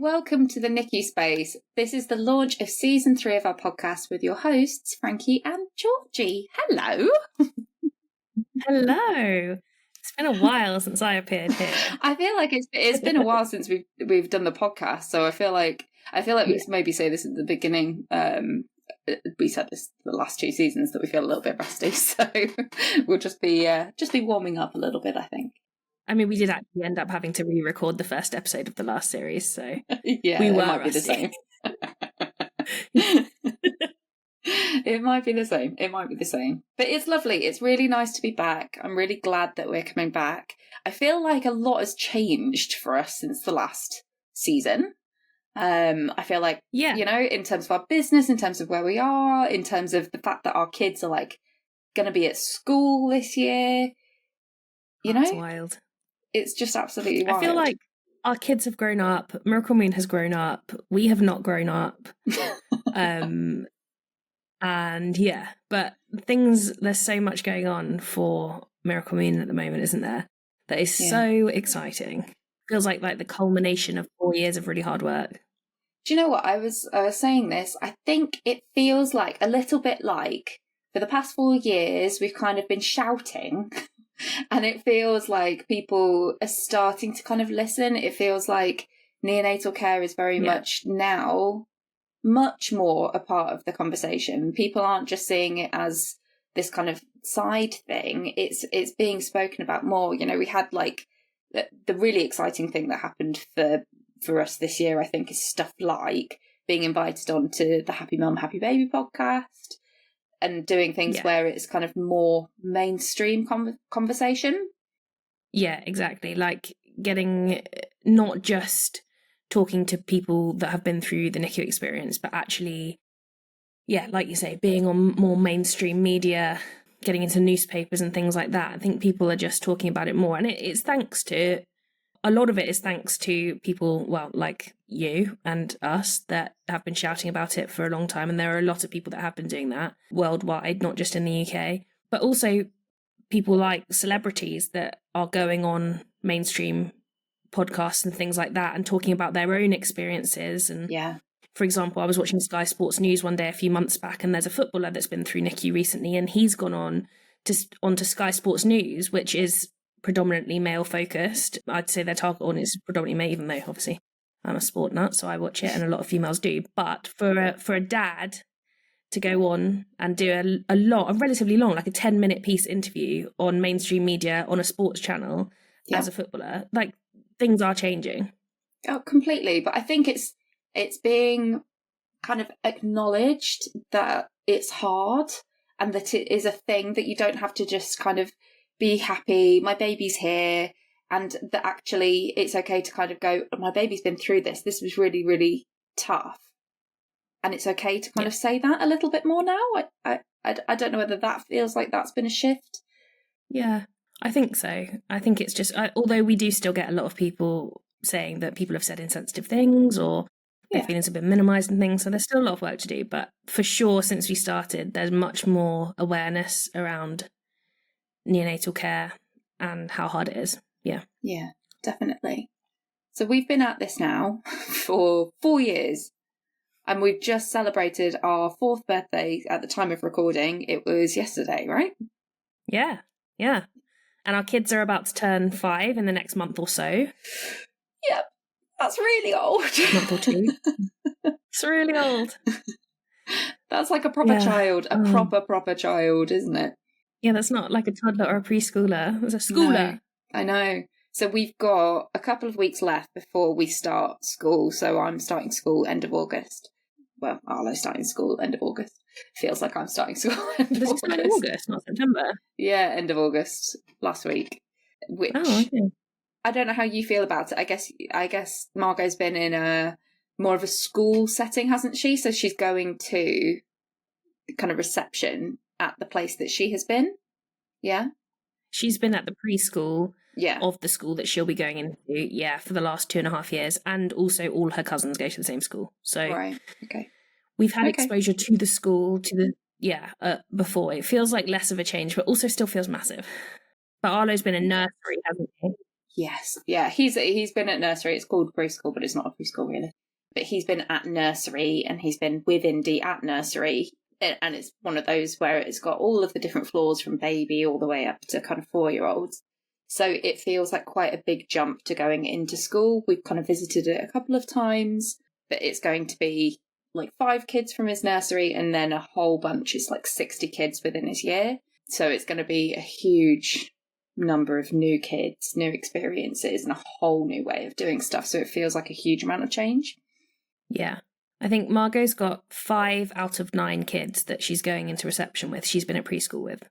welcome to the NICU Space. This is the launch of season 3 of our podcast with your hosts, Frankie and Georgie. Hello. Hello. It's been a while since I appeared here. I feel like it's been a while since we've done the podcast, so I feel like we maybe say this at the beginning. We said this the last 2 seasons that we feel a little bit rusty, so we'll just be warming up a little bit, I think. I mean, we did actually end up having to re-record the first episode of the last series, so yeah, we were it might rusty. be the same. It might be the same. It might be the same. But it's lovely. It's really nice to be back. I'm really glad that we're coming back. I feel like a lot has changed for us since the last season. I feel like, you know, in terms of our business, in terms of where we are, in terms of the fact that our kids are like going to be at school this year. You know? That's wild. It's just absolutely wild. I feel like our kids have grown up. Miracle Moon has grown up. We have not grown up. And yeah, but there's so much going on for Miracle Moon at the moment, isn't there? That is so exciting. Feels like the culmination of 4 years of really hard work. Do you know what? I was saying this. I think it feels like a little bit like for the past 4 years, we've kind of been shouting. And it feels like people are starting to kind of listen. It feels like neonatal care is very much now much more a part of the conversation. People aren't just seeing it as this kind of side thing. It's being spoken about more. You know, we had like the really exciting thing that happened for us this year, I think, is stuff like being invited onto the Happy Mum, Happy Baby podcast. And doing things where it's kind of more mainstream conversation. Yeah, exactly. Like getting, not just talking to people that have been through the NICU experience, but actually, like you say, being on more mainstream media, getting into newspapers and things like that. I think people are just talking about it more. And it's thanks to, a lot of it is thanks to people, well, like you and us, that have been shouting about it for a long time. And there are a lot of people that have been doing that worldwide, not just in the UK, but also people like celebrities that are going on mainstream podcasts and things like that and talking about their own experiences. And for example, I was watching Sky Sports News one day a few months back, and there's a footballer that's been through NICU recently, and he's gone onto Sky Sports News, which is predominantly male focused. I'd say their target audience is predominantly male, even though obviously I'm a sport nut, so I watch it, and a lot of females do. But for a dad to go on and do a relatively long, like a 10-minute piece interview on mainstream media on a sports channel as a footballer, like, things are changing. Oh, completely. But I think it's being kind of acknowledged that it's hard and that it is a thing that you don't have to just kind of be happy, my baby's here, and that actually it's okay to kind of go, my baby's been through this was really, really tough. And it's okay to kind of say that a little bit more now. I don't know whether that feels like that's been a shift. Yeah, I think so. I think it's just, although we do still get a lot of people saying that people have said insensitive things or their feelings have been minimised and things, so there's still a lot of work to do. But for sure, since we started, there's much more awareness around neonatal care and how hard it is. Yeah, definitely. So we've been at this now for 4 years, and we've just celebrated our 4th birthday at the time of recording. It was yesterday, right? Yeah. And our kids are about to turn 5 in the next month or so. Yep, that's really old. Month or 2. It's really old. That's like a proper child, proper child, isn't it? Yeah, that's not like a toddler or a preschooler. It's a schooler. No, I know. So we've got a couple of weeks left before we start school. So I'm starting school end of August. Well, Arlo's starting school end of August. Feels like I'm starting school end of August. It's August, not September. Yeah, end of August last week. Which I don't know how you feel about it. I guess Margot's been in a more of a school setting, hasn't she? So she's going to kind of reception at the place that she has been. Yeah. She's been at the preschool of the school that she'll be going into, for the last 2.5 years. And also all her cousins go to the same school. So we've had exposure to the school, before. It feels like less of a change, but also still feels massive. But Arlo's been in nursery, hasn't he? Yes. Yeah, he's been at nursery. It's called preschool, but it's not a preschool, really. but he's been at nursery and he's been with Indy at nursery. And it's one of those where it's got all of the different floors from baby all the way up to kind of 4-year-olds. So it feels like quite a big jump to going into school. We've kind of visited it a couple of times, but it's going to be like 5 kids from his nursery and then a whole bunch. It's like 60 kids within his year. So it's going to be a huge number of new kids, new experiences, and a whole new way of doing stuff. So it feels like a huge amount of change. Yeah. I think Margot's got 5 out of 9 kids that she's going into reception with. She's been at preschool with.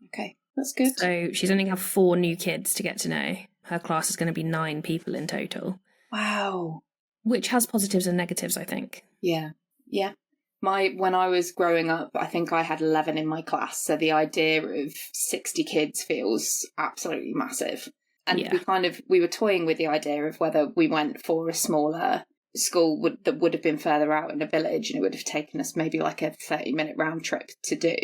Okay, that's good. So she's only got 4 new kids to get to know. Her class is going to be 9 people in total. Wow. Which has positives and negatives, I think. Yeah. When I was growing up, I think I had 11 in my class. So the idea of 60 kids feels absolutely massive. And we were toying with the idea of whether we went for a smaller school that would have been further out in a village and it would have taken us maybe like a 30-minute round trip to do,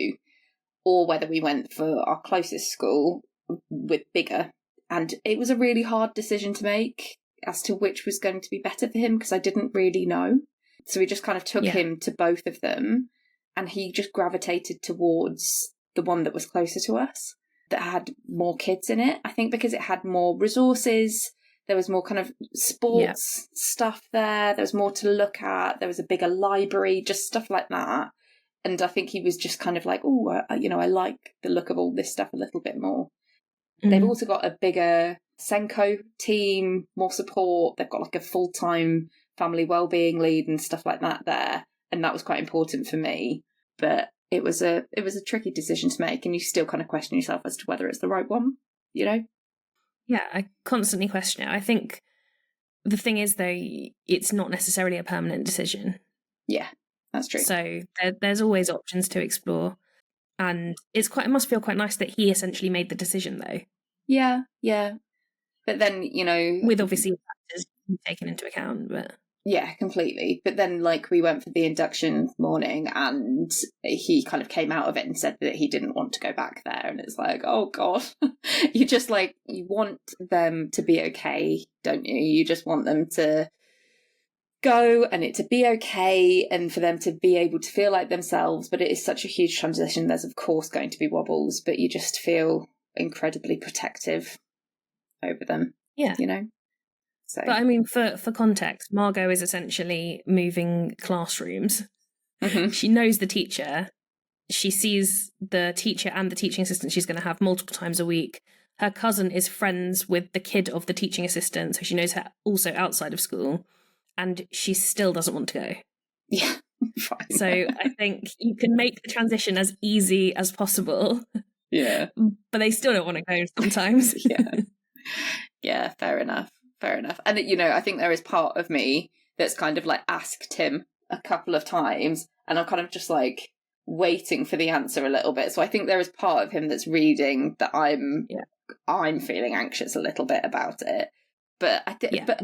or whether we went for our closest school with bigger. And it was a really hard decision to make as to which was going to be better for him, because I didn't really know. So we just kind of took him to both of them, and he just gravitated towards the one that was closer to us, that had more kids in it. I think because it had more resources, there was more kind of sports stuff there. There was more to look at. There was a bigger library, just stuff like that. And I think he was just kind of like, oh, I like the look of all this stuff a little bit more. Mm. They've also got a bigger Senko team, more support. They've got like a full-time family wellbeing lead and stuff like that there. And that was quite important for me. But it was a tricky decision to make, and you still kind of question yourself as to whether it's the right one, you know? Yeah, I constantly question it. I think the thing is, though, it's not necessarily a permanent decision. Yeah, that's true. So there's always options to explore. And it must feel quite nice that he essentially made the decision, though. Yeah. But then, with obviously factors taken into account, but... Yeah, completely. But then, we went for the induction morning and he kind of came out of it and said that he didn't want to go back there. And it's like, oh, God. You just, you want them to be okay, don't you? You just want them to go and it to be okay and for them to be able to feel like themselves. But it is such a huge transition. There's, of course, going to be wobbles, but you just feel incredibly protective over them. Yeah. So. But I mean, for context, Margot is essentially moving classrooms. Mm-hmm. She knows the teacher. She sees the teacher and the teaching assistant she's going to have multiple times a week. Her cousin is friends with the kid of the teaching assistant, so she knows her also outside of school. And she still doesn't want to go. Yeah, fine. So I think you can make the transition as easy as possible. Yeah. But they still don't want to go sometimes. Yeah, fair enough. And, I think there is part of me that's kind of asked him a couple of times and I'm kind of just waiting for the answer a little bit. So I think there is part of him that's reading that I'm feeling anxious a little bit about it. But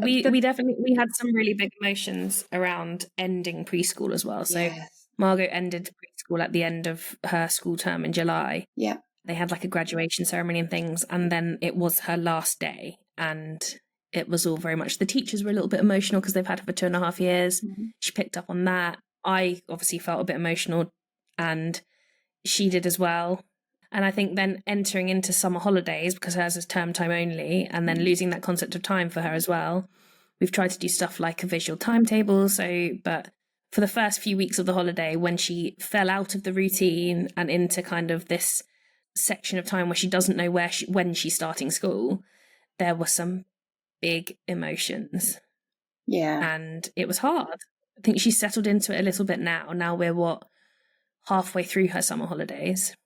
we had some really big emotions around ending preschool as well. So Margot ended preschool at the end of her school term in July. Yeah. They had a graduation ceremony and things, and then it was her last day, and it was all very much, the teachers were a little bit emotional because they've had her for 2.5 years. Mm-hmm. She picked up on that. I obviously felt a bit emotional, and she did as well. And I think then entering into summer holidays, because hers is term time only, and then losing that concept of time for her as well. We've tried to do stuff like a visual timetable. But for the first few weeks of the holiday, when she fell out of the routine and into kind of this section of time where she doesn't know when she's starting school, there were some big emotions. Yeah. And it was hard. I think she's settled into it a little bit now. Now we're halfway through her summer holidays.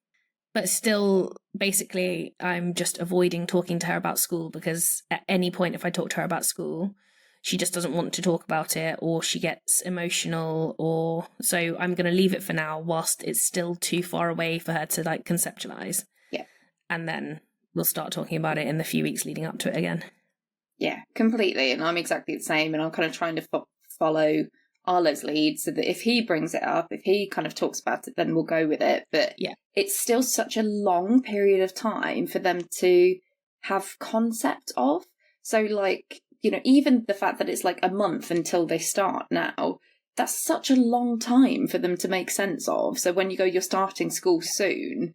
But still, basically, I'm just avoiding talking to her about school because at any point if I talk to her about school, she just doesn't want to talk about it or she gets emotional so I'm going to leave it for now whilst it's still too far away for her to conceptualize. Yeah. And then we'll start talking about it in the few weeks leading up to it again. Yeah, completely. And I'm exactly the same. And I'm kind of trying to follow Arlo's lead so that if he brings it up, if he kind of talks about it, then we'll go with it. But it's still such a long period of time for them to have concept of. So you know, even the fact that it's like a month until they start now, that's such a long time for them to make sense of. So when you go, you're starting school soon,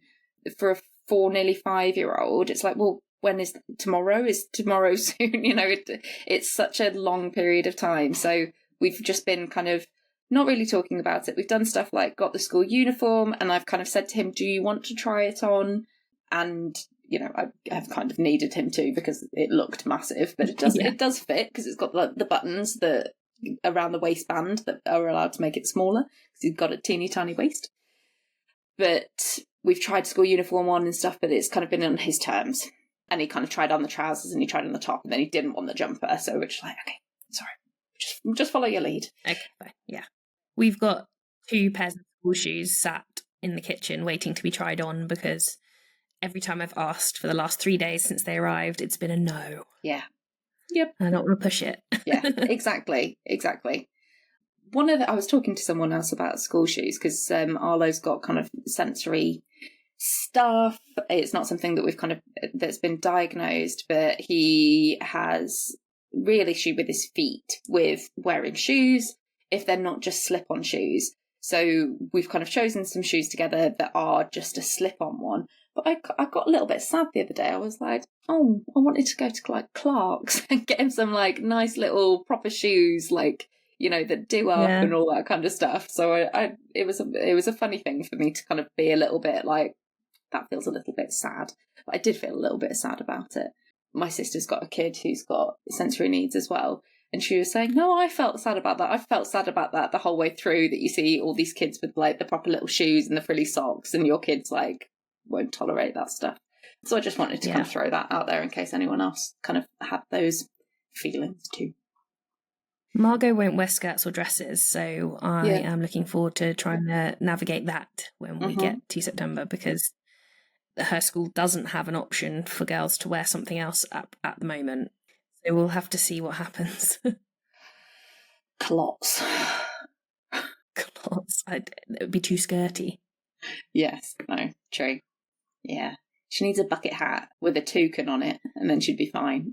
for a 4, nearly 5-year-old, it's like, well, when is tomorrow? Is tomorrow soon? You know, it's such a long period of time. So we've just been kind of not really talking about it. We've done stuff like got the school uniform, and I've kind of said to him, do you want to try it on? And, you know, I have kind of needed him to, because it looked massive, but it does fit, because it's got the buttons that around the waistband that are allowed to make it smaller, because he's got a teeny tiny waist. But we've tried school uniform on and stuff, but it's kind of been on his terms. And he kind of tried on the trousers and he tried on the top, and then he didn't want the jumper. So we're just like, okay, sorry, just follow your lead. Okay, fine. Yeah. We've got 2 pairs of school shoes sat in the kitchen waiting to be tried on, because every time I've asked for the last 3 days since they arrived, it's been a no. Yeah. Yep. I don't want to push it. Yeah, exactly. I was talking to someone else about school shoes, because Arlo's got kind of sensory stuff. It's not something that that's been diagnosed, but he has real issue with his feet with wearing shoes if they're not just slip-on shoes. So we've kind of chosen some shoes together that are just a slip-on one. But I got a little bit sad the other day. I was like, oh, I wanted to go to like Clark's and get him some like nice little proper shoes, like, you know, that do up and all that kind of stuff. So it was a funny thing for me to kind of be a little bit like, that feels a little bit sad. But I did feel a little bit sad about it. My sister's got a kid who's got sensory needs as well. And she was saying, no, I felt sad about that. I felt sad about that the whole way through, that you see all these kids with like the proper little shoes and the frilly socks, and your kids like won't tolerate that stuff. So I just wanted to kind of throw that out there in case anyone else kind of had those feelings too. Margot won't wear skirts or dresses, so I am looking forward to trying to navigate that when we get to September, because her school doesn't have an option for girls to wear something else at the moment. So we'll have to see what happens. Clots. It would be too skirty. Yes, no, true. Yeah. She needs a bucket hat with a toucan on it, and then she'd be fine.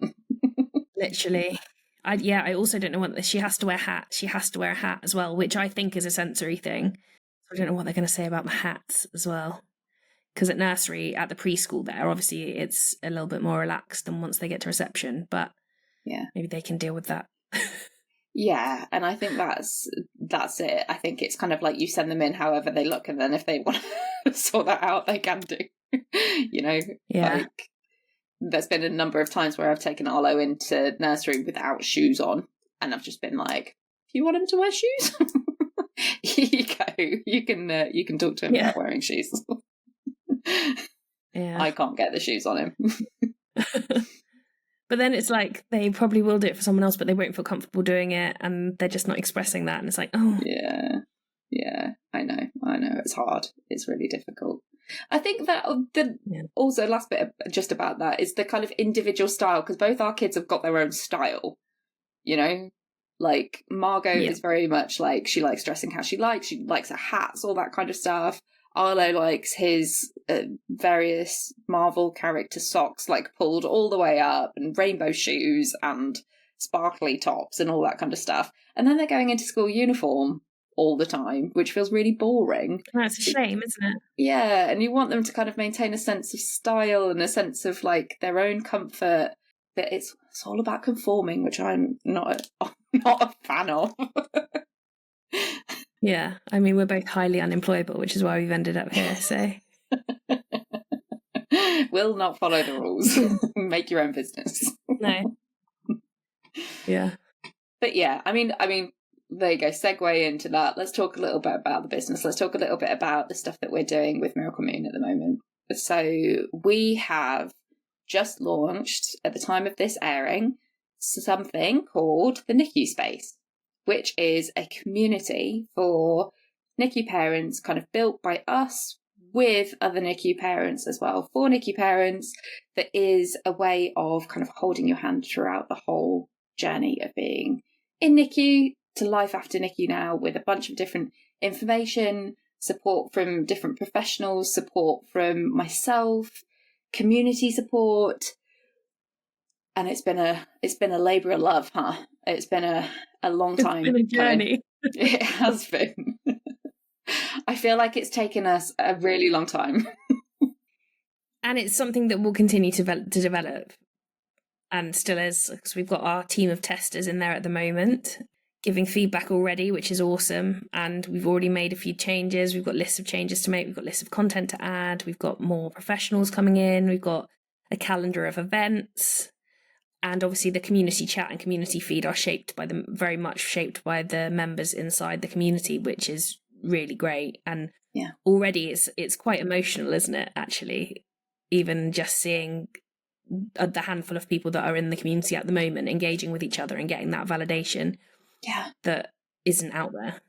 Literally. I also don't know what she has to wear She has to wear a hat as well, which I think is a sensory thing. I don't know what they're going to say about the hats as well. Because at nursery, at the preschool there, obviously it's a little bit more relaxed than once they get to reception, but maybe they can deal with that. Yeah, and I think that's it. I think it's kind of like you send them in however they look, and then if they want to sort that out, they can do. You know? Yeah. Like, there's been a number of times where I've taken Arlo into nursery without shoes on, and I've just been like, "Do you want him to wear shoes? Here you go. You can talk to him about wearing shoes." I can't get the shoes on him. But then it's like they probably will do it for someone else, but they won't feel comfortable doing it, and they're just not expressing that, and it's like, oh. Yeah, I know. It's hard. It's really difficult. I think that also last bit just about that is the kind of individual style, because both our kids have got their own style, you know? Like, Margot is very much like, she likes dressing how she likes her hats, all that kind of stuff. Arlo likes his various Marvel character socks, like pulled all the way up, and rainbow shoes and sparkly tops and all that kind of stuff. And then they're going into school uniform all the time, which feels really boring. That's a shame, isn't it? Yeah, and you want them to kind of maintain a sense of style and a sense of like their own comfort. But it's all about conforming, which I'm not a fan of. Yeah, I mean, we're both highly unemployable, which is why we've ended up here, so. Will not follow the rules. Make your own business. No. Yeah. But yeah, I mean, there you go, segue into that. Let's talk a little bit about the business. Let's talk a little bit about the stuff that we're doing with Miracle Moon at the moment. So we have just launched, at the time of this airing, something called the NICU Space, which is a community for NICU parents, kind of built by us with other NICU parents as well, for NICU parents, that is a way of kind of holding your hand throughout the whole journey of being in NICU to life after NICU now, with a bunch of different information, support from different professionals, support from myself, community support, And it's been a labour of love, huh? It's been a long time. It's been a journey. It has been. I feel like it's taken us a really long time. And it's something that will continue to develop, and still is, because we've got our team of testers in there at the moment giving feedback already, which is awesome. And we've already made a few changes. We've got lists of changes to make. We've got lists of content to add. We've got more professionals coming in. We've got a calendar of events. And obviously the community chat and community feed are very much shaped by the members inside the community, which is really great. And already it's quite emotional, isn't it, actually? Even just seeing the handful of people that are in the community at the moment engaging with each other and getting that validation that isn't out there.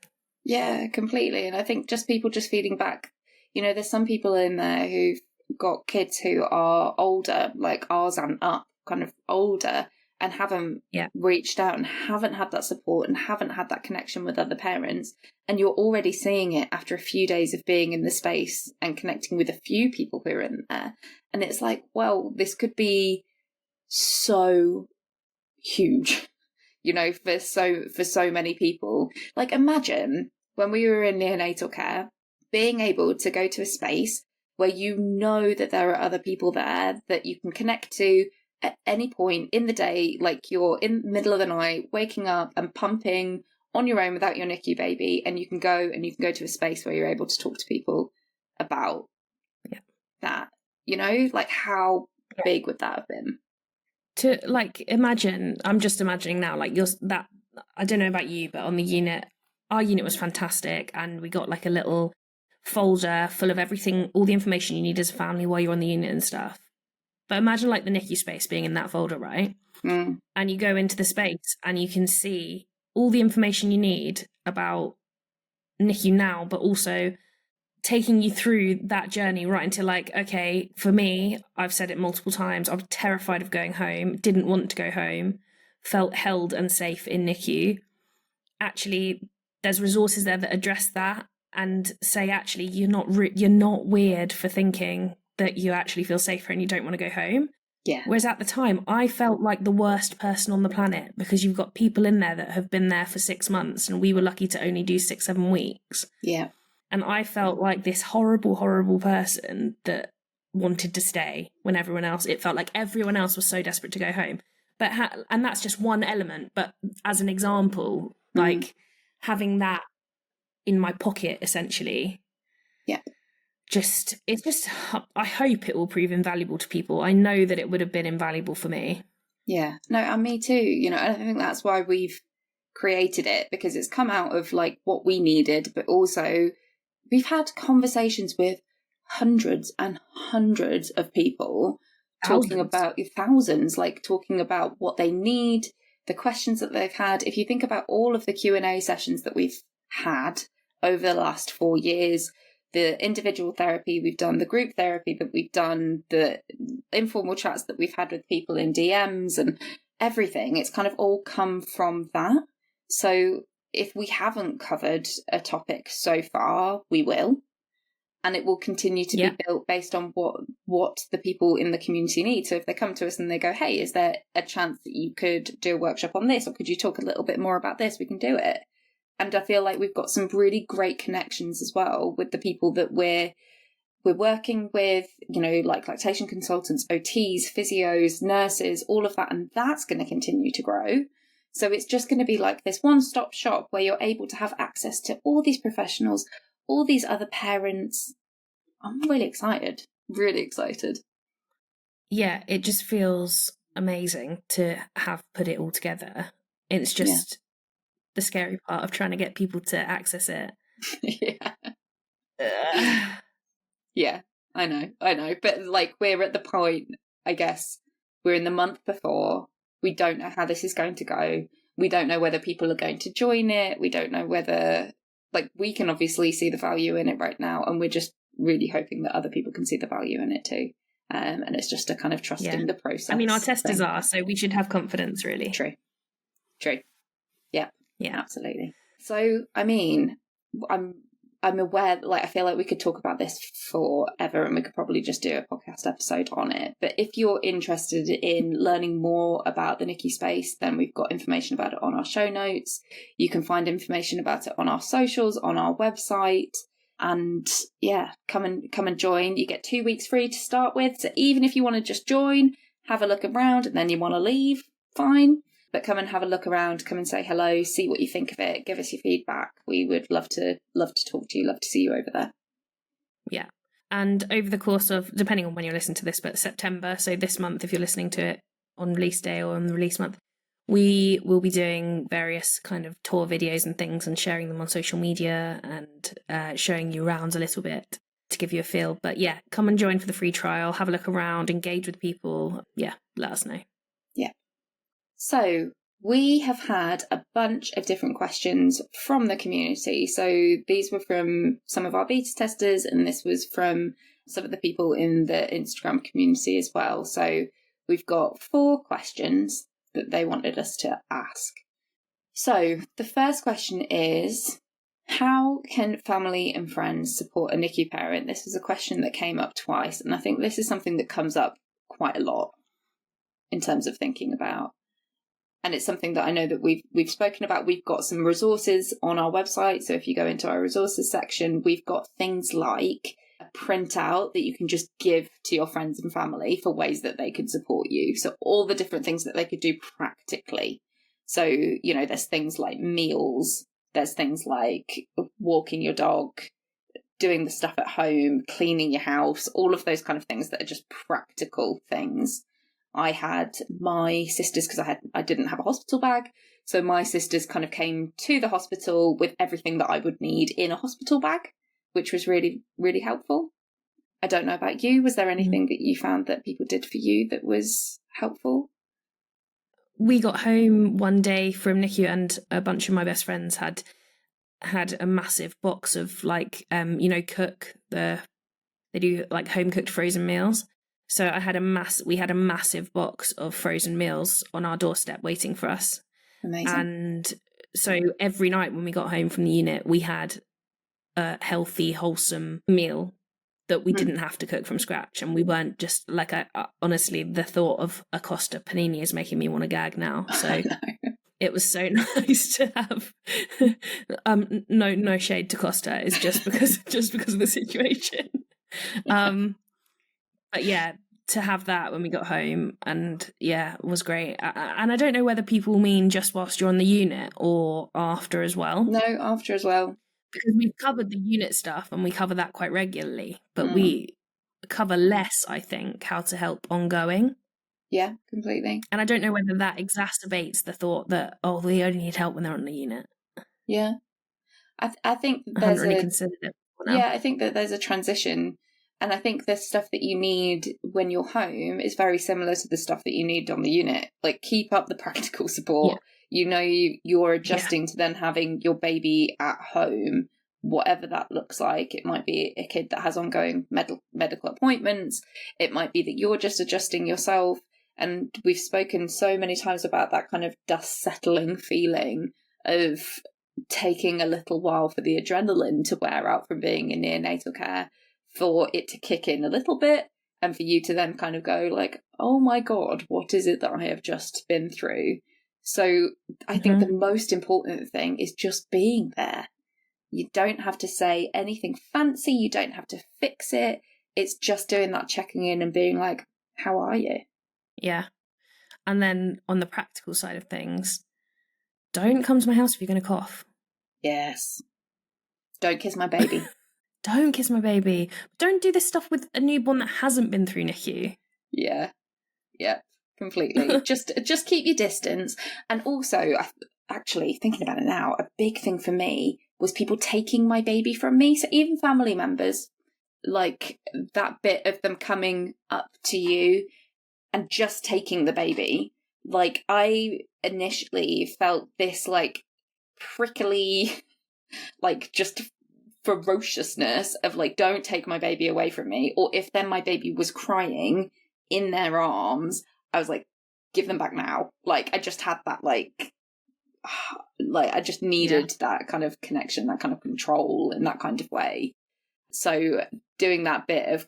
Yeah, completely. And I think just people just feeding back, there's some people in there who've got kids who are older, like ours and up, kind of older, and haven't reached out and haven't had that support and haven't had that connection with other parents. And you're already seeing it after a few days of being in the space and connecting with a few people who are in there. And it's like, well, this could be so huge, for so many people. Like, imagine when we were in neonatal care, being able to go to a space where that there are other people there that you can connect to at any point in the day, like you're in the middle of the night, waking up and pumping on your own without your NICU baby, and you can go to a space where you're able to talk to people about that, like how big would that have been? To imagine, I'm just imagining now, like I don't know about you, but on the unit, our unit was fantastic, and we got like a little folder full of everything, all the information you need as a family while you're on the unit and stuff. But imagine like the NICU space being in that folder, right? And you go into the space and you can see all the information you need about NICU now, but also taking you through that journey right into like, okay, for me, I've said it multiple times, I was terrified of going home, didn't want to go home, felt held and safe in NICU. Actually, there's resources there that address that and say, actually, you're not weird for thinking that you actually feel safer and you don't want to go home. Yeah. Whereas at the time, I felt like the worst person on the planet, because you've got people in there that have been there for 6 months, and we were lucky to only do 6-7 weeks. Yeah. And I felt like this horrible, horrible person that wanted to stay when it felt like everyone else was so desperate to go home. But and that's just one element. But as an example, like having that in my pocket, essentially. Yeah. I hope it will prove invaluable to people. I know that it would have been invaluable for me. Yeah. No, and me too. I think that's why we've created it, because it's come out of like what we needed, but also we've had conversations with hundreds and hundreds of people talking about what they need, the questions that they've had. If you think about all of the Q&A sessions that we've had over the last 4 years, the individual therapy we've done, the group therapy that we've done, the informal chats that we've had with people in DMs and everything, it's kind of all come from that. So if we haven't covered a topic so far, we will. And it will continue to be built based on what the people in the community need. So if they come to us and they go, hey, is there a chance that you could do a workshop on this? Or could you talk a little bit more about this? We can do it. And I feel like we've got some really great connections as well with the people that we're working with, like lactation consultants, OTs, physios, nurses, all of that. And that's going to continue to grow. So it's just going to be like this one-stop shop where you're able to have access to all these professionals, all these other parents. I'm really excited. Really excited. Yeah, it just feels amazing to have put it all together. It's just the scary part of trying to get people to access it. Yeah, I know. But like, we're at the point, I guess, we're in the month before. We don't know how this is going to go. We don't know whether people are going to join it. We don't know whether, like, we can obviously see the value in it right now, and we're just really hoping that other people can see the value in it too. And it's just a kind of trusting the process. I mean, our testers are, so we should have confidence, really. True. Yeah, absolutely. So, I mean, I'm aware that, like, I feel like we could talk about this forever and we could probably just do a podcast episode on it. But if you're interested in learning more about the NICU Space, then we've got information about it on our show notes. You can find information about it on our socials, on our website. And yeah, come and join. You get 2 weeks free to start with. So even if you want to just join, have a look around, and then you want to leave, fine. But come and have a look around, come and say hello, see what you think of it, give us your feedback. We would love to talk to you, love to see you over there. Yeah. And over the course of, depending on when you're listening to this, but September, so this month, if you're listening to it on release day or on the release month, we will be doing various kind of tour videos and things and sharing them on social media and showing you around a little bit to give you a feel. But yeah, come and join for the free trial, have a look around, engage with people. Yeah, let us know. Yeah. So we have had a bunch of different questions from the community. So these were from some of our beta testers, and this was from some of the people in the Instagram community as well. So we've got 4 questions that they wanted us to ask. So the first question is, how can family and friends support a NICU parent? This was a question that came up twice, and I think this is something that comes up quite a lot in terms of thinking about. And it's something that I know that we've spoken about. We've got some resources on our website. So if you go into our resources section, we've got things like a printout that you can just give to your friends and family for ways that they could support you. So all the different things that they could do practically. So, you know, there's things like meals, there's things like walking your dog, doing the stuff at home, cleaning your house, all of those kind of things that are just practical things. I had my sisters, because I didn't have a hospital bag, so my sisters kind of came to the hospital with everything that I would need in a hospital bag, which was really, really helpful. I don't know about you. Was there anything that you found that people did for you that was helpful? We got home one day from NICU and a bunch of my best friends had a massive box of like, they do like home cooked frozen meals. So we had a massive box of frozen meals on our doorstep waiting for us. Amazing. And so every night when we got home from the unit, we had a healthy, wholesome meal that we didn't have to cook from scratch. And we weren't just like, honestly, the thought of a Costa panini is making me want to gag now. So it was so nice to have, no shade to Costa. It's just because of the situation. But yeah, to have that when we got home, and yeah, it was great. And I don't know whether people mean just whilst you're on the unit or after as well. No, after as well. Because we've covered the unit stuff and we cover that quite regularly, but we cover less, I think, how to help ongoing. Yeah, completely. And I don't know whether that exacerbates the thought that, oh, they only need help when they're on the unit. Yeah. I think I haven't really considered it. Yeah, I think that there's a transition. And I think the stuff that you need when you're home is very similar to the stuff that you need on the unit. Like, keep up the practical support. Yeah. You know, you're adjusting to then having your baby at home, whatever that looks like. It might be a kid that has ongoing medical appointments. It might be that you're just adjusting yourself. And we've spoken so many times about that kind of dust settling feeling of taking a little while for the adrenaline to wear out from being in neonatal care, for it to kick in a little bit, and for you to then kind of go like, oh my God, what is it that I have just been through? So I think the most important thing is just being there. You don't have to say anything fancy. You don't have to fix it. It's just doing that checking in and being like, how are you? Yeah. And then on the practical side of things, don't come to my house if you're going to cough. Yes. Don't kiss my baby. Don't kiss my baby. Don't do this stuff with a newborn that hasn't been through NICU. Yeah, completely. just keep your distance. And also, actually, thinking about it now, a big thing for me was people taking my baby from me. So even family members, like that bit of them coming up to you and just taking the baby. Like, I initially felt this like prickly, like just ferociousness of like, don't take my baby away from me. Or if then my baby was crying in their arms, I was like, give them back now. Like, I just had that like like I just needed that kind of connection, that kind of control in that kind of way. So doing that bit of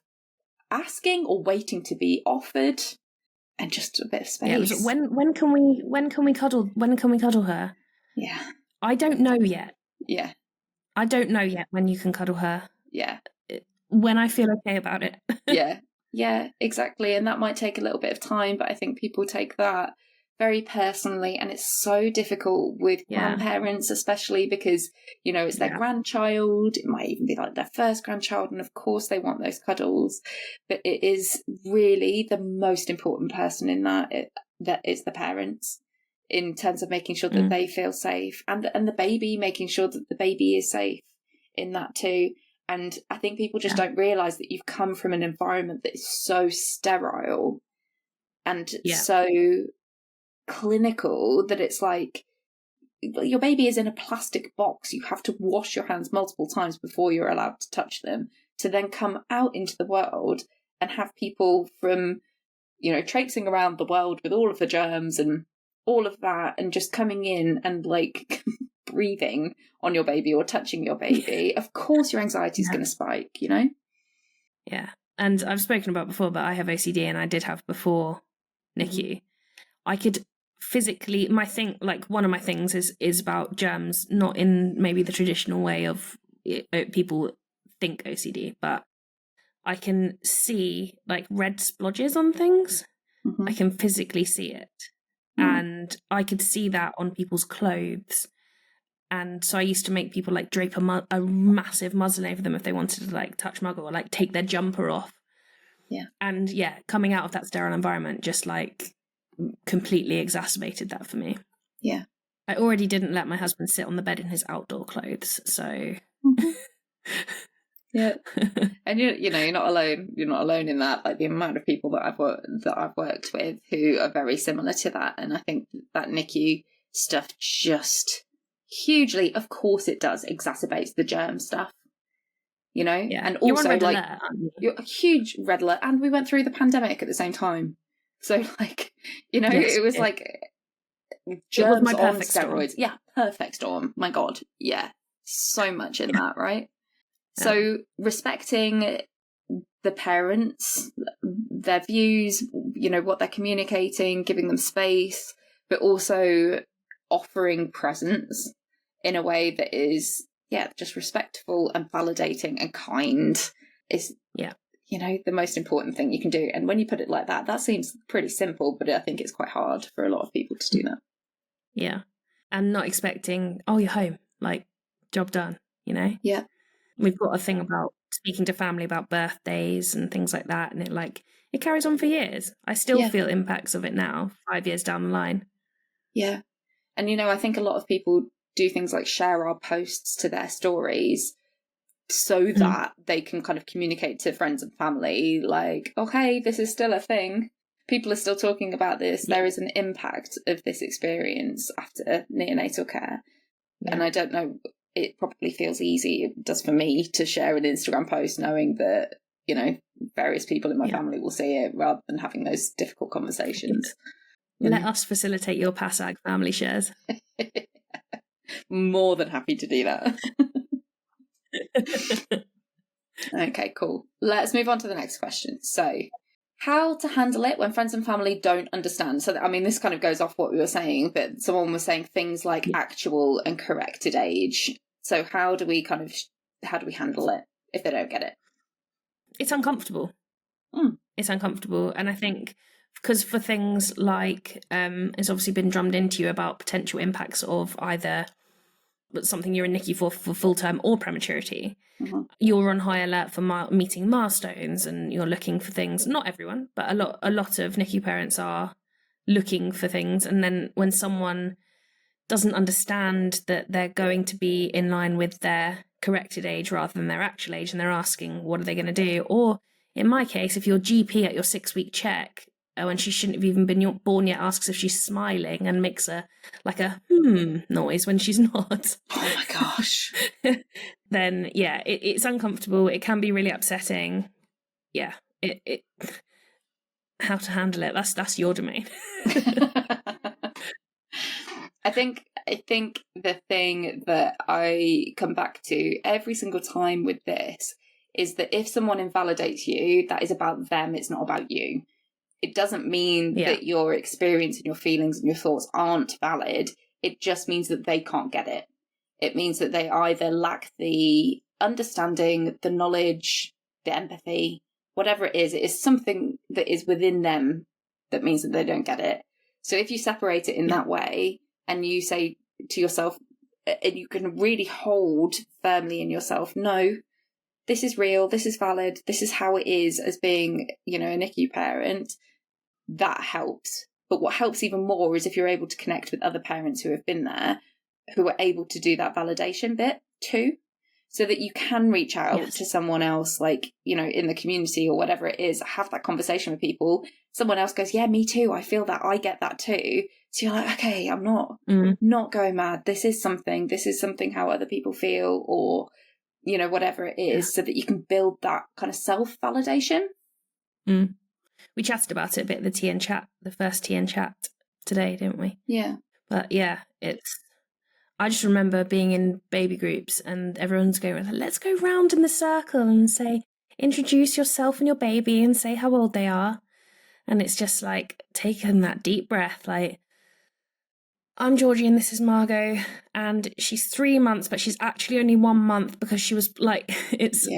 asking or waiting to be offered, and just a bit of space. Yeah, it was, when can we cuddle her? Yeah. I don't know yet. Yeah. I don't know yet when you can cuddle her. Yeah. When I feel okay about it. Yeah. Yeah, exactly. And that might take a little bit of time, but I think people take that very personally, and it's so difficult with grandparents, especially because, you know, it's their grandchild. It might even be like their first grandchild, and of course they want those cuddles, but it is really the most important person in that is the parents, in terms of making sure that they feel safe, and the baby, making sure that the baby is safe in that too. And I think people just don't realise that you've come from an environment that is so sterile and so clinical, that it's like your baby is in a plastic box. You have to wash your hands multiple times before you're allowed to touch them, to then come out into the world and have people from, you know, traipsing around the world with all of the germs and all of that, and just coming in and like breathing on your baby or touching your baby. Of course your anxiety is going to spike, you know? Yeah. And I've spoken about before, but I have OCD, and I did have before NICU. I could physically, one of my things is about germs, not in maybe the traditional way of people think OCD, but I can see like red splodges on things. I can physically see it. And I could see that on people's clothes. And so I used to make people like drape a massive muslin over them if they wanted to like touch muggle, or like take their jumper off. Yeah. And coming out of that sterile environment just like completely exacerbated that for me. Yeah. I already didn't let my husband sit on the bed in his outdoor clothes, so yeah. And you know, you're not alone. You're not alone in that. Like the amount of people that I've worked with who are very similar to that, and I think that NICU stuff just hugely, of course, it does exacerbates the germ stuff. You know, and also you're on red like alert, aren't you? you're a huge red alert, and we went through the pandemic at the same time. So like, you know, it was like germs on steroids. Storm. Yeah, perfect storm. My God, yeah, so much in that, right? Yeah. So respecting the parents, their views, you know, what they're communicating, giving them space, but also offering presence in a way that is, just respectful and validating and kind is, you know, the most important thing you can do. And when you put it like that, that seems pretty simple, but I think it's quite hard for a lot of people to do that. Yeah. And not expecting, oh, you're home, like, job done, you know? Yeah. We've got a thing about speaking to family about birthdays and things like that, and it carries on for years. I still feel impacts of it now, 5 years down the line. Yeah. And, you know, I think a lot of people do things like share our posts to their stories so that they can kind of communicate to friends and family, like, oh, hey, this is still a thing. People are still talking about this. Yeah. There is an impact of this experience after neonatal care. Yeah. And I don't know, it probably feels easy, it does for me, to share an Instagram post knowing that, you know, various people in my family will see it, rather than having those difficult conversations. Let us facilitate your PASAG family shares. More than happy to do that. Okay, cool. Let's move on to the next question. So, how to handle it when friends and family don't understand? So, I mean, this kind of goes off what we were saying, but someone was saying things like actual and corrected age. So how do we handle it if they don't get it? It's uncomfortable. It's uncomfortable. And I think because for things like, it's obviously been drummed into you about potential impacts of either something you're in NICU for full-term or prematurity, you're on high alert for meeting milestones, and you're looking for things. Not everyone, but a lot of NICU parents are looking for things. And then when someone doesn't understand that they're going to be in line with their corrected age rather than their actual age, and they're asking, what are they going to do? Or in my case, if your GP at your 6-week check, when she shouldn't have even been born yet, asks if she's smiling and makes a noise when she's not. Oh my gosh. Then it's uncomfortable. It can be really upsetting. Yeah, it how to handle it, that's your domain. I think I think the thing that I come back to every single time with this is that if someone invalidates you, that is about them, it's not about you. It doesn't mean that your experience and your feelings and your thoughts aren't valid. It just means that they can't get it. It means that they either lack the understanding, the knowledge, the empathy, whatever it is something that is within them that means that they don't get it. So if you separate it in that way and you say to yourself, and you can really hold firmly in yourself, no, this is real, this is valid, this is how it is as being, a NICU parent, that helps. But what helps even more is if you're able to connect with other parents who have been there, who are able to do that validation bit too, so that you can reach out to someone else, like, in the community or whatever it is, have that conversation with people. Someone else goes, yeah, me too, I feel that, I get that too. So you're like, okay, I'm not going mad. This is something how other people feel, or, whatever it is, so that you can build that kind of self-validation. We chatted about it a bit at the TN chat, the first TN chat today, didn't we? Yeah. But yeah, I just remember being in baby groups and everyone's going, let's go round in the circle and say, introduce yourself and your baby and say how old they are. And it's just like taking that deep breath, like, I'm Georgie and this is Margot, and she's 3 months, but she's actually only 1 month because she was like, it's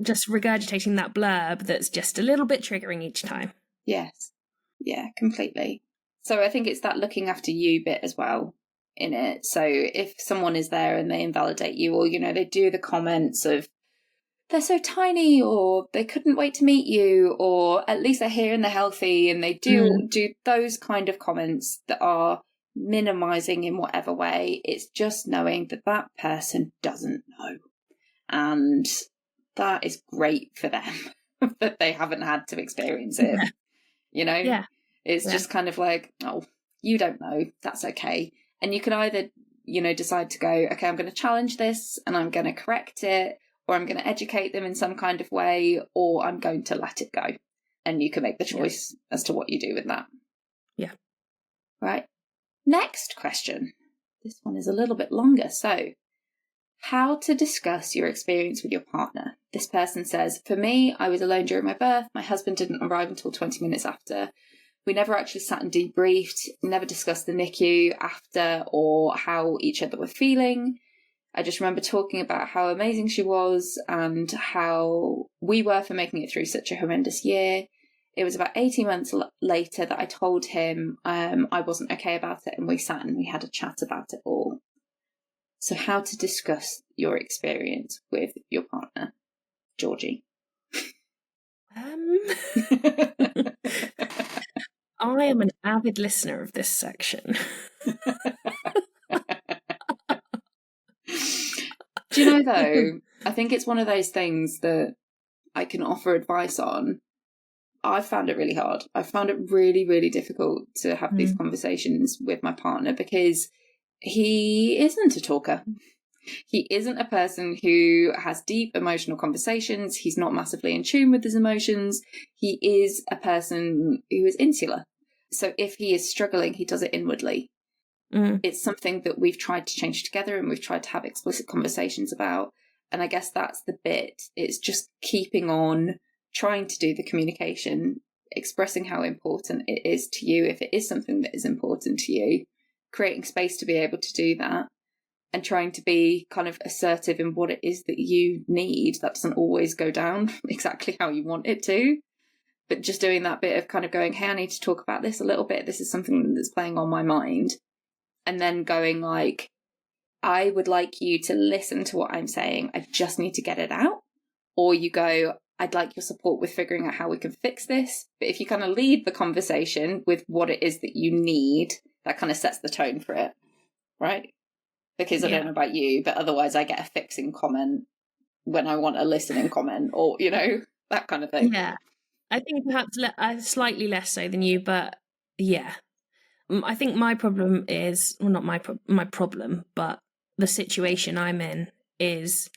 just regurgitating that blurb that's just a little bit triggering each time. Yes. Yeah, completely. So I think it's that looking after you bit as well in it. So if someone is there and they invalidate you, or, they do the comments of, they're so tiny, or they couldn't wait to meet you, or at least they're here and they're healthy, and they do those kind of comments that are minimizing in whatever way, it's just knowing that that person doesn't know. And that is great for them that they haven't had to experience it. Yeah. It's just kind of like, oh, you don't know, that's okay. And you can either, decide to go, okay, I'm going to challenge this and I'm going to correct it, or I'm going to educate them in some kind of way, or I'm going to let it go. And you can make the choice as to what you do with that. Yeah. Right. Next question. This one is a little bit longer. So, how to discuss your experience with your partner. This person says, for me, I was alone during my birth. My husband didn't arrive until 20 minutes after. We never actually sat and debriefed, never discussed the NICU after or how each other were feeling. I just remember talking about how amazing she was and how we were for making it through such a horrendous year. It was about 18 months later that I told him I wasn't okay about it, and we sat and we had a chat about it all. So how to discuss your experience with your partner, Georgie? I am an avid listener of this section. Do you know, though, I think it's one of those things that I can offer advice on. I found it really hard. I found it really, really difficult to have these conversations with my partner because he isn't a talker. He isn't a person who has deep emotional conversations. He's not massively in tune with his emotions. He is a person who is insular. So if he is struggling, he does it inwardly. It's something that we've tried to change together and we've tried to have explicit conversations about. And I guess that's the bit. It's just keeping on trying to do the communication, expressing how important it is to you if it is something that is important to you, creating space to be able to do that, and trying to be kind of assertive in what it is that you need. That doesn't always go down exactly how you want it to, but just doing that bit of kind of going, hey, I need to talk about this a little bit. This is something that's playing on my mind. And then going like, I would like you to listen to what I'm saying. I just need to get it out. Or you go, I'd like your support with figuring out how we can fix this. But if you kind of lead the conversation with what it is that you need, that kind of sets the tone for it, right? Because I don't know about you, but otherwise I get a fixing comment when I want a listening comment, or, that kind of thing. Yeah. I think perhaps slightly less so than you, but yeah. I think my problem is, well, not my problem, but the situation I'm in is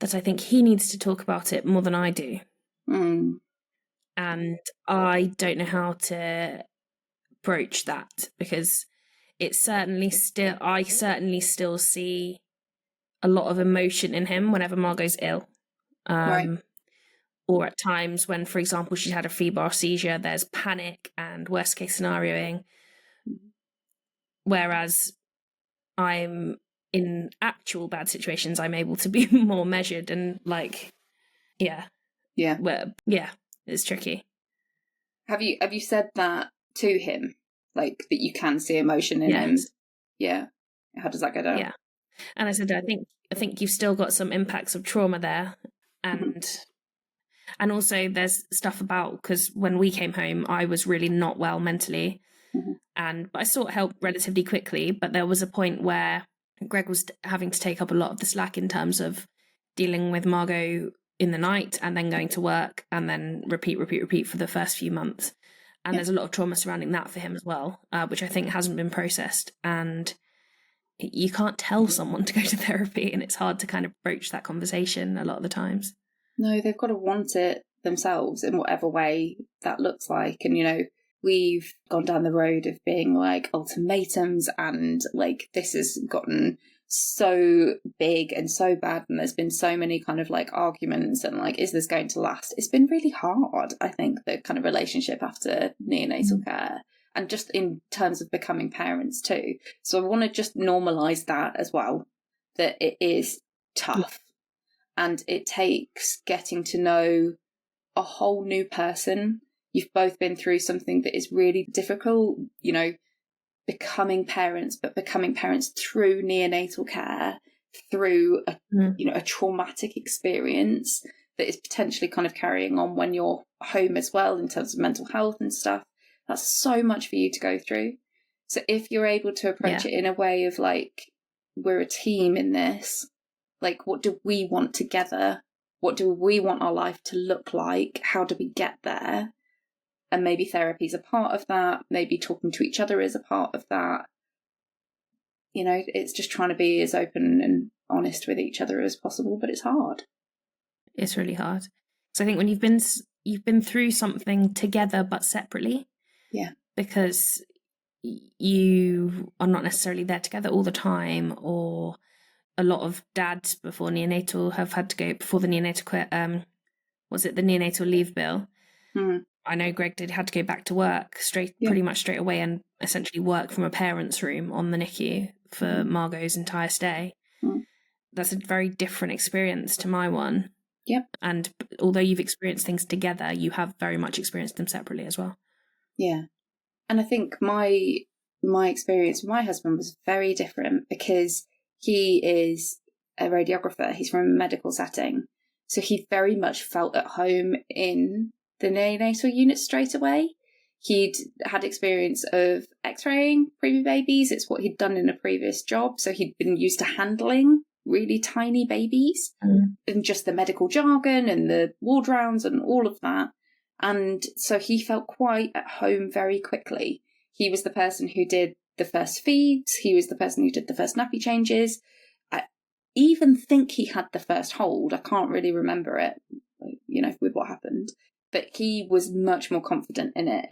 that I think he needs to talk about it more than I do. And I don't know how to broach that, because it's certainly still, I certainly still see a lot of emotion in him whenever Margot's ill. Right. Or at times when, for example, she's had a febrile seizure, there's panic and worst case scenarioing. Whereas I'm in actual bad situations, I'm able to be more measured and like, yeah, it's tricky. Have you said that to him, like that you can see emotion in him? Yeah. How does that go down? Yeah, and I said I think you've still got some impacts of trauma there, and and also there's stuff about, because when we came home, I was really not well mentally, but I sought help relatively quickly. But there was a point where Greg was having to take up a lot of the slack in terms of dealing with Margot in the night and then going to work and then repeat for the first few months. And there's a lot of trauma surrounding that for him as well, which I think hasn't been processed. And you can't tell someone to go to therapy, and it's hard to kind of broach that conversation a lot of the times. No, they've got to want it themselves in whatever way that looks like. And, you know, we've gone down the road of being like ultimatums, and like this has gotten so big and so bad, and there's been so many kind of like arguments and like, is this going to last? It's been really hard, I think, the kind of relationship after neonatal care, and just in terms of becoming parents too. So I want to just normalise that as well, that it is tough. And it takes getting to know a whole new person. You've both been through something that is really difficult, you know, becoming parents, but becoming parents through neonatal care, through a, you know, a traumatic experience that is potentially kind of carrying on when you're home as well in terms of mental health and stuff. That's so much for you to go through. So if you're able to approach it in a way of like, we're a team in this, like, what do we want together? What do we want our life to look like? How do we get there? And maybe therapy is a part of that. Maybe talking to each other is a part of that. You know, it's just trying to be as open and honest with each other as possible, but it's hard. It's really hard. So I think when you've been through something together but separately, because you are not necessarily there together all the time, or a lot of dads before neonatal have had to go before the neonatal the neonatal leave bill. I know Greg had to go back to work pretty much straight away, and essentially work from a parent's room on the NICU for Margot's entire stay. That's a very different experience to my one. And although you've experienced things together, you have very much experienced them separately as well. And I think my experience with my husband was very different, because he is a radiographer. He's from a medical setting. So he very much felt at home in the neonatal unit straight away. He'd had experience of x-raying preemie babies. It's what he'd done in a previous job. So he'd been used to handling really tiny babies and just the medical jargon and the ward rounds and all of that. And so he felt quite at home very quickly. He was the person who did the first feeds. He was the person who did the first nappy changes. I even think he had the first hold. I can't really remember it, you know, with what happened. But he was much more confident in it.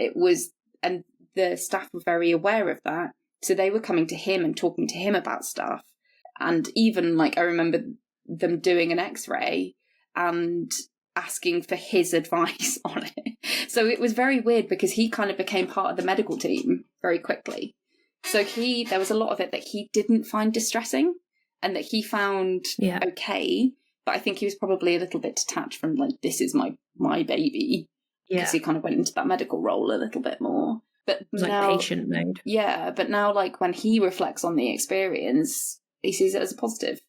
And the staff were very aware of that. So they were coming to him and talking to him about stuff. And even like, I remember them doing an x-ray and asking for his advice on it. So it was very weird, because he kind of became part of the medical team very quickly. So there was a lot of it that he didn't find distressing and that he found okay. But I think he was probably a little bit detached from like, this is my baby. Because he kind of went into that medical role a little bit more. But it was now, like patient mode. Yeah, but now like when he reflects on the experience, he sees it as a positive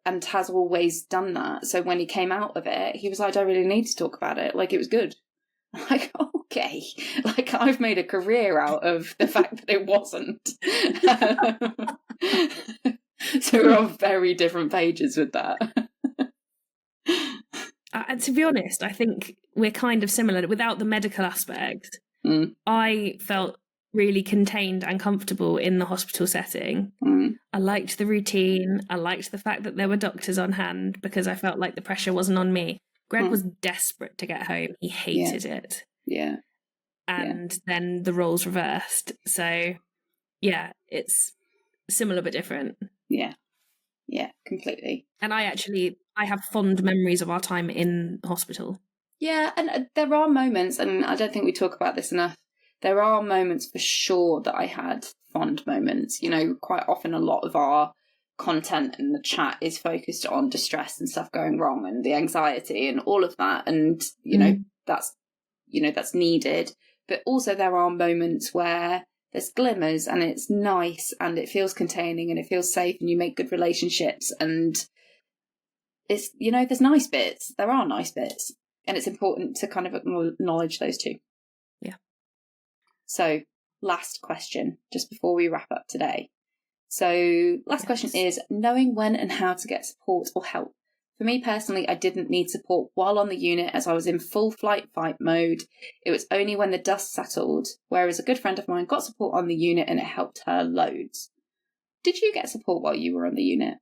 and has always done that. So when he came out of it, he was like, I don't really need to talk about it. Like, it was good. I'm like, okay. Like, I've made a career out of the fact that it wasn't. So we're on very different pages with that. And to be honest, I think we're kind of similar. Without the medical aspect, I felt really contained and comfortable in the hospital setting. I liked the routine. I liked the fact that there were doctors on hand, because I felt like the pressure wasn't on me. Greg was desperate to get home. He hated it. And then the roles reversed. So yeah, it's similar but different. Yeah, completely. And I have fond memories of our time in hospital. Yeah, and there are moments, and I don't think we talk about this enough, there are moments for sure that I had fond moments. You know, quite often a lot of our content in the chat is focused on distress and stuff going wrong and the anxiety and all of that. And, that's needed. But also there are moments where there's glimmers and it's nice and it feels containing and it feels safe and you make good relationships and it's, there's nice bits. There are nice bits. And it's important to kind of acknowledge those too. Yeah. So, last question, just before we wrap up today. So, last question is knowing when and how to get support or help. For me personally, I didn't need support while on the unit as I was in full fight mode. It was only when the dust settled, whereas a good friend of mine got support on the unit and it helped her loads. Did you get support while you were on the unit?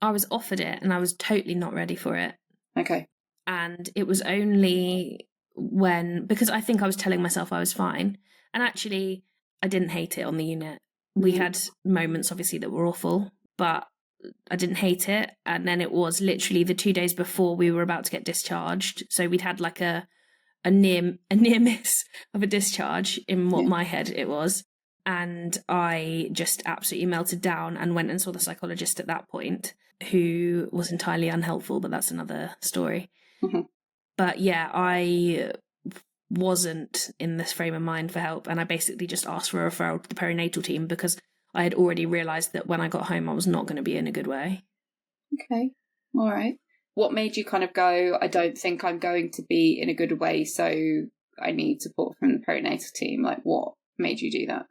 I was offered it and I was totally not ready for it. Okay. And it was only because I think I was telling myself I was fine. And actually, I didn't hate it on the unit. We had moments, obviously, that were awful, but I didn't hate it. And then it was literally the 2 days before we were about to get discharged. So we'd had like a near miss of a discharge in what my head it was. And I just absolutely melted down and went and saw the psychologist at that point, who was entirely unhelpful, but that's another story. Mm-hmm. But yeah, I wasn't in this frame of mind for help, and I basically just asked for a referral to the perinatal team because I had already realised that when I got home I was not going to be in a good way. Okay, all right. What made you kind of go, I don't think I'm going to be in a good way, so I need support from the perinatal team? Like, what made you do that?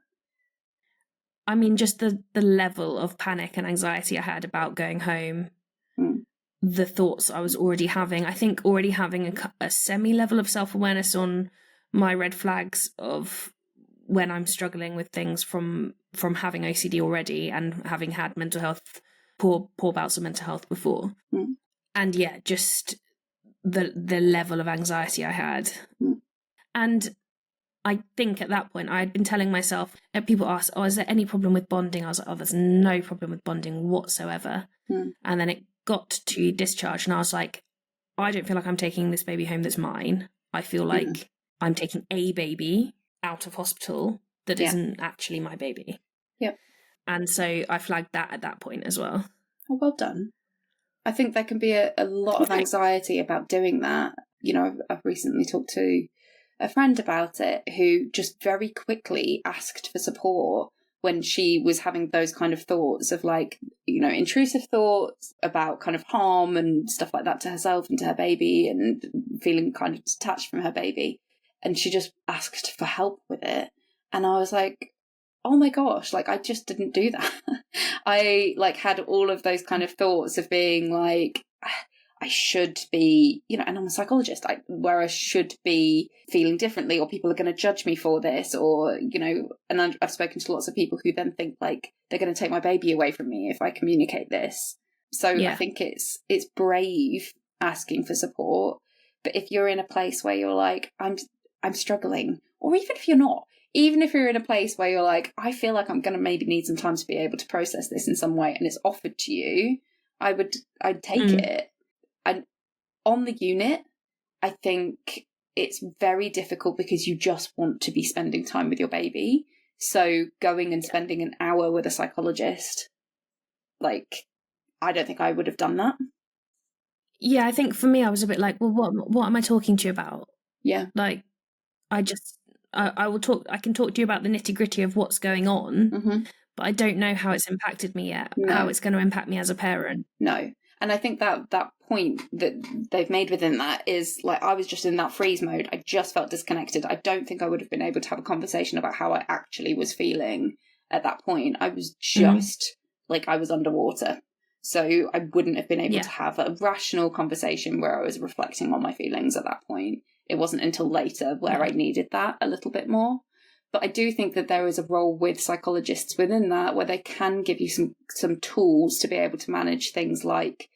I mean, just the level of panic and anxiety I had about going home, the thoughts I was already having. I think already having a semi-level of self-awareness on my red flags of when I'm struggling with things from having OCD already and having had mental health, poor bouts of mental health before. And yeah, just the level of anxiety I had. And I think at that point I had been telling myself, people asked, is there any problem with bonding? I was like, there's no problem with bonding whatsoever. And then it got to discharge and I was like, I don't feel like I'm taking this baby home that's mine. I feel like I'm taking a baby out of hospital that isn't actually my baby. Yep. And so I flagged that at that point as well. Oh, well done. I think there can be a lot of anxiety about doing that. I've recently talked to a friend about it who just very quickly asked for support when she was having those kind of thoughts of like, intrusive thoughts about kind of harm and stuff like that to herself and to her baby and feeling kind of detached from her baby. And she just asked for help with it. And I was like, oh my gosh, like I just didn't do that. I like had all of those kind of thoughts of being like, I should be, and I'm a psychologist, where I should be feeling differently, or people are going to judge me for this, or, and I've spoken to lots of people who then think like they're going to take my baby away from me if I communicate this. So I think it's brave asking for support. But if you're in a place where you're like, I'm struggling, or even if you're not, even if you're in a place where you're like, I feel like I'm going to maybe need some time to be able to process this in some way, and it's offered to you, I'd take it. And on the unit, I think it's very difficult because you just want to be spending time with your baby. So going and spending an hour with a psychologist, like, I don't think I would have done that. Yeah, I think for me, I was a bit like, well, what am I talking to you about? Yeah. Like, I can talk to you about the nitty gritty of what's going on, but I don't know how it's impacted me yet, how it's going to impact me as a parent. No. And I think that point that they've made within that is like, I was just in that freeze mode. I just felt disconnected. I don't think I would have been able to have a conversation about how I actually was feeling at that point. I was just like, I was underwater. So I wouldn't have been able to have a rational conversation where I was reflecting on my feelings at that point. It wasn't until later where I needed that a little bit more. But I do think that there is a role with psychologists within that where they can give you some tools to be able to manage things like,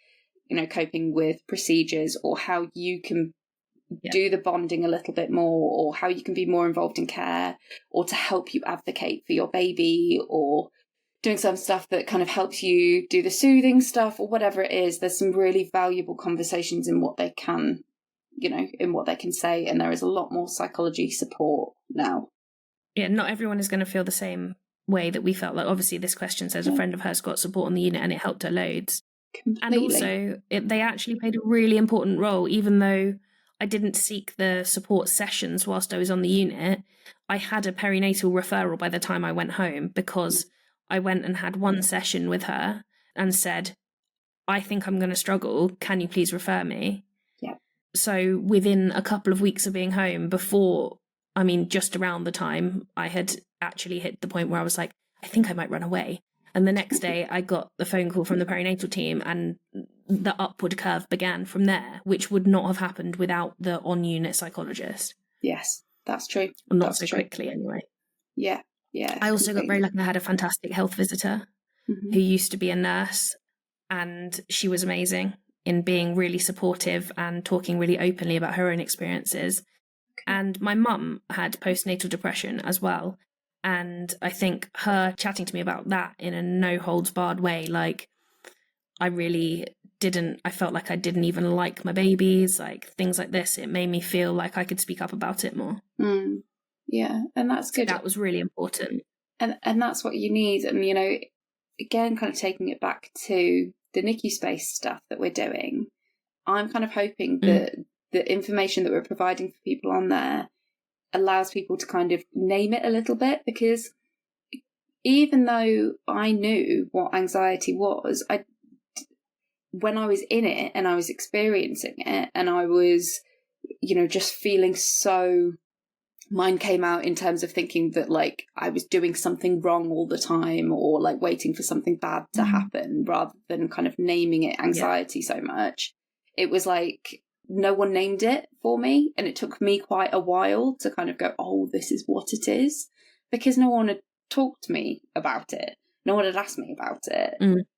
coping with procedures or how you can do the bonding a little bit more, or how you can be more involved in care, or to help you advocate for your baby, or doing some stuff that kind of helps you do the soothing stuff, or whatever it is. There's some really valuable conversations in what they can, in what they can say. And there is a lot more psychology support now. Yeah, not everyone is going to feel the same way that we felt. Like, obviously, this question says a friend of hers got support on the unit and it helped her loads. Completely. And also, they actually played a really important role, even though I didn't seek the support sessions whilst I was on the unit. I had a perinatal referral by the time I went home, because I went and had one session with her and said, I think I'm going to struggle. Can you please refer me? Yeah. So within a couple of weeks of being home, just around the time I had actually hit the point where I was like, I think I might run away. And the next day I got the phone call from the perinatal team, and the upward curve began from there, which would not have happened without the on-unit psychologist. Yes, that's true. Not that's so true. quickly anyway. Yeah, yeah. I also got very lucky. I had a fantastic health visitor who used to be a nurse, and she was amazing in being really supportive and talking really openly about her own experiences. Okay. And my mum had postnatal depression as well. And I think her chatting to me about that in a no-holds-barred way, like, I felt like I didn't even like my babies, like things like this. It made me feel like I could speak up about it more. Yeah, and that's good. That was really important. And that's what you need. And, again, kind of taking it back to the NICU Space stuff that we're doing, I'm kind of hoping that the information that we're providing for people on there allows people to kind of name it a little bit, because even though I knew what anxiety was, when I was in it and I was experiencing it, and I was, just feeling so, mine came out in terms of thinking that, like, I was doing something wrong all the time, or like waiting for something bad to happen, rather than kind of naming it anxiety so much. It was like, no one named it for me, and it took me quite a while to kind of go, oh, this is what it is, because no one had talked to me about it. No one had asked me about it.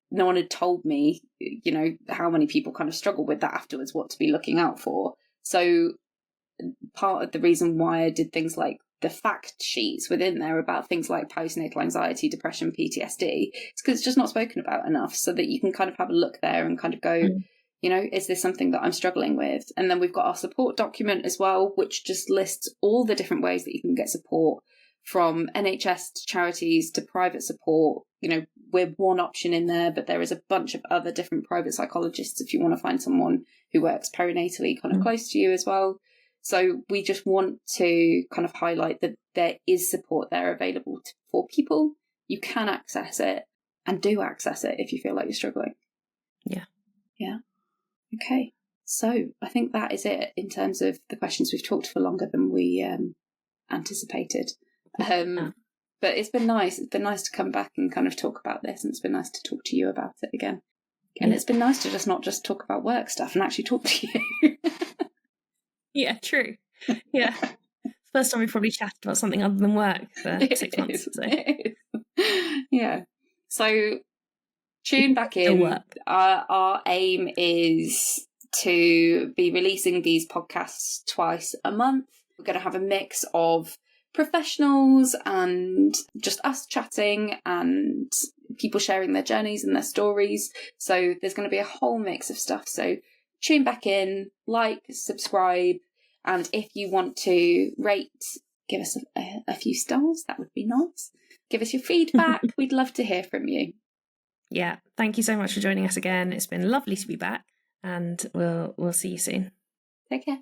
No one had told me, how many people kind of struggle with that afterwards, what to be looking out for. So part of the reason why I did things like the fact sheets within there about things like postnatal anxiety, depression, PTSD, it's because it's just not spoken about enough, so that you can kind of have a look there and kind of go, is this something that I'm struggling with? And then we've got our support document as well, which just lists all the different ways that you can get support, from NHS to charities to private support. We're one option in there, but there is a bunch of other different private psychologists if you want to find someone who works perinatally kind of close to you as well. So we just want to kind of highlight that there is support there available for people. You can access it, and do access it if you feel like you're struggling. Yeah. Okay. So I think that is it in terms of the questions. We've talked for longer than we anticipated. But it's been nice. It's been nice to come back and kind of talk about this, and it's been nice to talk to you about it again. And it's been nice to not just talk about work stuff and actually talk to you. Yeah, true. Yeah. First time we probably chatted about something other than work for 6 months. So. Yeah. So tune back in. Our aim is to be releasing these podcasts twice a month. We're going to have a mix of professionals and just us chatting, and people sharing their journeys and their stories. So there's going to be a whole mix of stuff. So tune back in, like, subscribe, and if you want to rate, give us a few stars. That would be nice. Give us your feedback. We'd love to hear from you. Yeah, thank you so much for joining us again. It's been lovely to be back, and we'll see you soon. Take care.